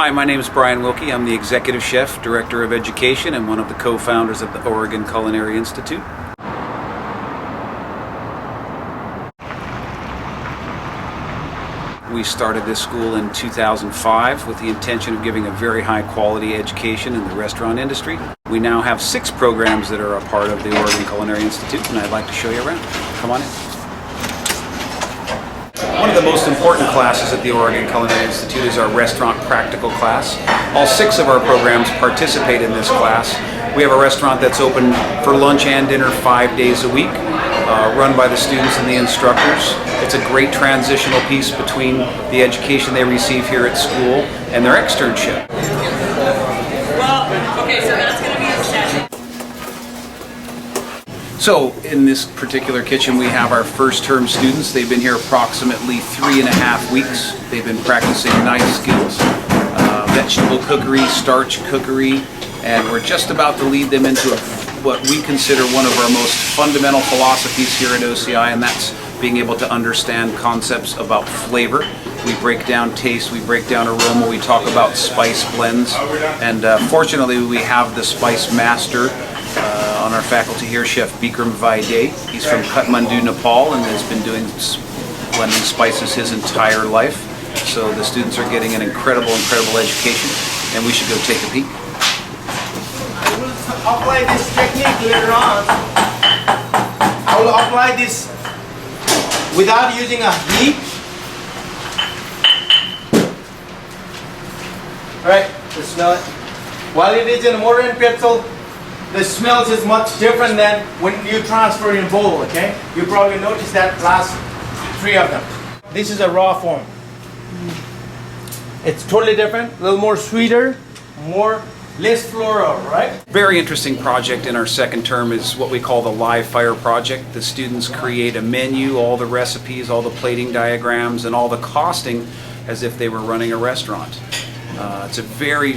Hi, my name is Brian Wilke. I'm the Executive Chef, Director of Education, and one of the co-founders of the Oregon Culinary Institute. We started this school in 2005 with the intention of giving a very high quality education in the restaurant industry. We now have 6 programs that are a part of the Oregon Culinary Institute, and I'd like to show you around. Come on in. One of the most important classes at the Oregon Culinary Institute is our restaurant practical class. All 6 of our programs participate in this class. We have a restaurant that's open for lunch and dinner 5 days a week, run by the students and the instructors. It's a great transitional piece between the education they receive here at school and their externship. Well, okay, so that's going to be a setting. So in this particular kitchen we have our first term students. They've been here approximately 3.5 weeks. They've been practicing knife skills, vegetable cookery, starch cookery, and we're just about to lead them into what we consider one of our most fundamental philosophies here at OCI, and that's being able to understand concepts about flavor. We break down taste, we break down aroma, we talk about spice blends, and fortunately we have the spice master on our faculty here, Chef Bikram Vaideh. He's from Kathmandu, Nepal, and has been doing blending spices his entire life. So the students are getting an incredible education, and we should go take a peek. I will apply this technique later on. I will apply this without using a heat. Alright, just smell it. While it is in a mortar and pestle, the smells is much different than when you transfer in a bowl, okay? You probably noticed that last 3 of them. This is a raw form. It's totally different, a little more sweeter, less floral, right? Very interesting project in our second term is what we call the live fire project. The students create a menu, all the recipes, all the plating diagrams, and all the costing as if they were running a restaurant. It's a very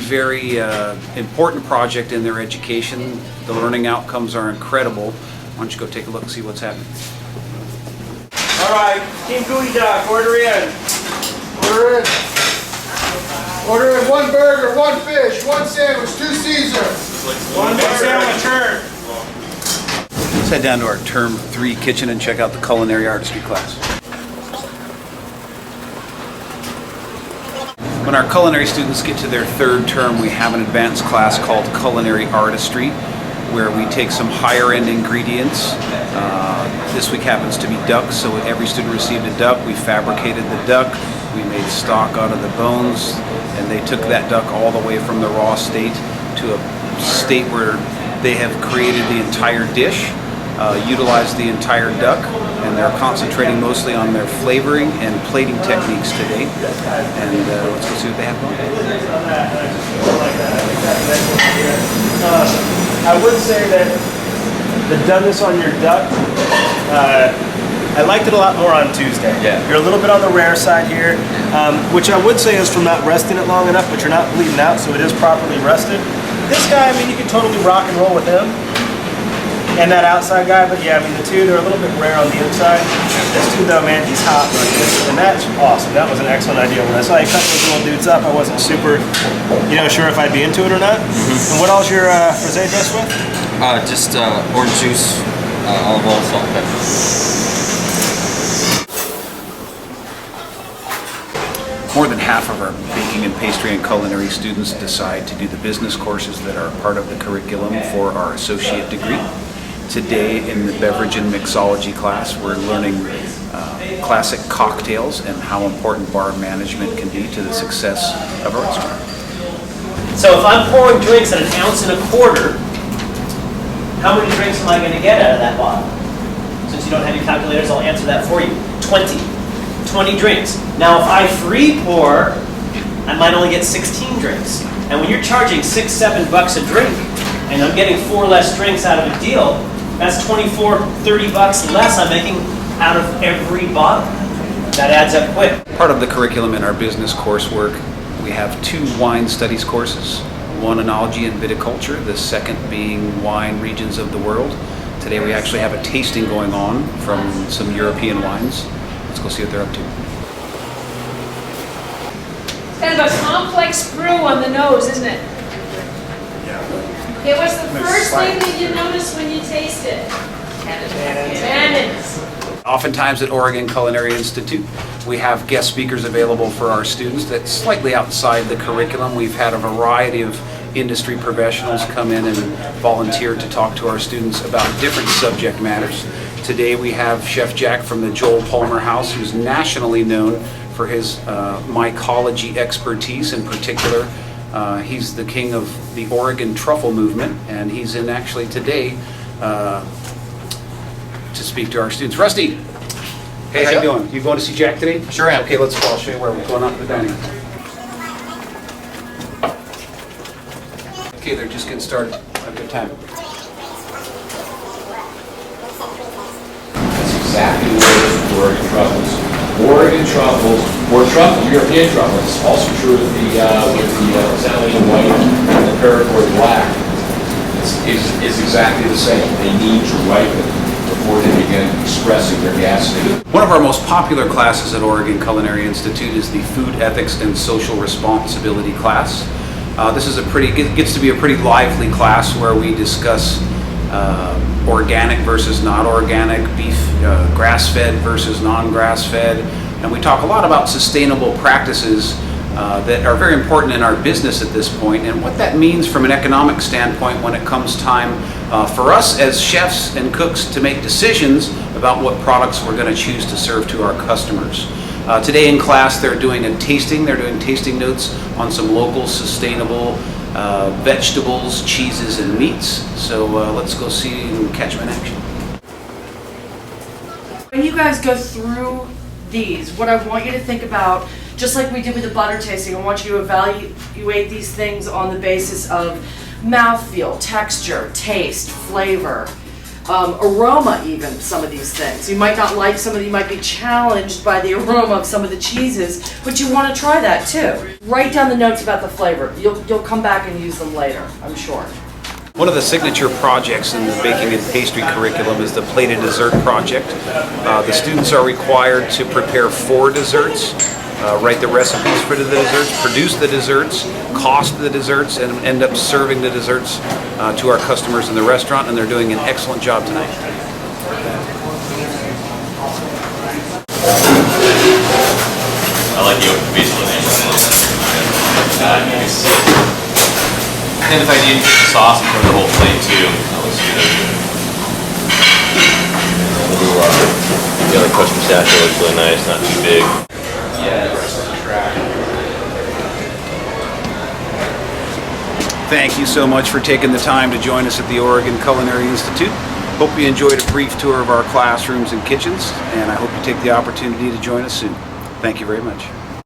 important project in their education. The learning outcomes are incredible. Why don't you go take a look and see what's happening. All right, Team Gooey Duck, order in. Order in. Order in 1 burger, 1 fish, 1 sandwich, 2 Caesar. 1 big sandwich, turn. Let's head down to our Term 3 kitchen and check out the Culinary Artistry class. When our culinary students get to their 3rd term, we have an advanced class called Culinary Artistry, where we take some higher end ingredients. This week happens to be duck, so every student received a duck. We fabricated the duck, we made stock out of the bones, and they took that duck all the way from the raw state to a state where they have created the entire dish, utilized the entire duck, and they're concentrating mostly on their flavoring and plating techniques today. And let's go see what they have going. I would say that the doneness on your duck, I liked it a lot more on Tuesday. Yeah. You're a little bit on the rare side here, which I would say is from not resting it long enough, but you're not bleeding out, so it is properly rested. This guy, I mean, you can totally rock and roll with him. And that outside guy, but yeah, I mean, the 2, they're a little bit rare on the inside. This dude though, man, he's hot like this, and that's awesome. That was an excellent idea. When I saw you cut those little dudes up, I wasn't super, sure if I'd be into it or not. And what else your rosé dressed with? Just orange juice, olive oil, salt, and pepper. More than half of our baking and pastry and culinary students decide to do the business courses that are part of the curriculum for our associate degree. Today in the Beverage and Mixology class, we're learning classic cocktails and how important bar management can be to the success of a restaurant. So if I'm pouring drinks at 1.25 ounces, how many drinks am I going to get out of that bottle? Since you don't have your calculators, I'll answer that for you. 20 drinks. Now if I free pour, I might only get 16 drinks. And when you're charging $6, $7 a drink, and I'm getting 4 less drinks out of a deal, that's $24, $30 less I'm making out of every bottle. That adds up quick. Part of the curriculum in our business coursework, we have 2 wine studies courses, one enology and viticulture, the second being wine regions of the world. Today we actually have a tasting going on from some European wines. Let's go see what they're up to. It's kind of a complex nice brew on the nose, isn't it? Okay, what's the first thing that you notice when you taste it? Tannins. Oftentimes at Oregon Culinary Institute, we have guest speakers available for our students that's slightly outside the curriculum. We've had a variety of industry professionals come in and volunteer to talk to our students about different subject matters. Today we have Chef Jack from the Joel Palmer House, who's nationally known for his mycology expertise. In particular, he's the king of the Oregon truffle movement, and he's in actually today to speak to our students. Rusty, hey, how you doing? You going to see Jack today? Sure am. Okay, let's go. I'll show you where we're going out to the dining room. Okay, they're just getting started. Have a good time. That's exactly what it is with Oregon truffles. Oregon truffles, or truffle, European truffles, also true with the Italian white and the Paraguay black, is exactly the same. They need to ripen before they begin expressing their gas state. One of our most popular classes at Oregon Culinary Institute is the Food Ethics and Social Responsibility class. This is gets to be a pretty lively class where we discuss organic versus not organic, beef, grass-fed versus non-grass-fed, and we talk a lot about sustainable practices that are very important in our business at this point, and what that means from an economic standpoint when it comes time for us as chefs and cooks to make decisions about what products we're going to choose to serve to our customers. Today in class they're doing a tasting. They're doing tasting notes on some local sustainable vegetables, cheeses, and meats. So let's go see and catch them in action. When you guys go through these, what I want you to think about, just like we did with the butter tasting, I want you to evaluate these things on the basis of mouthfeel, texture, taste, flavor, aroma even, some of these things. You might not like some of them, you might be challenged by the aroma of some of the cheeses, but you want to try that too. Write down the notes about the flavor. You'll come back and use them later, I'm sure. One of the signature projects in the baking and pastry curriculum is the plated dessert project. The students are required to prepare 4 desserts, write the recipes for the desserts, produce the desserts, cost the desserts, and end up serving the desserts to our customers in the restaurant, and they're doing an excellent job tonight. I like the open visualization. And if I need to get the sauce for the whole plate too, that looks good. The other crust pistachio looks really nice, not too big. Yeah, it's on track. Thank you so much for taking the time to join us at the Oregon Culinary Institute. Hope you enjoyed a brief tour of our classrooms and kitchens, and I hope you take the opportunity to join us soon. Thank you very much.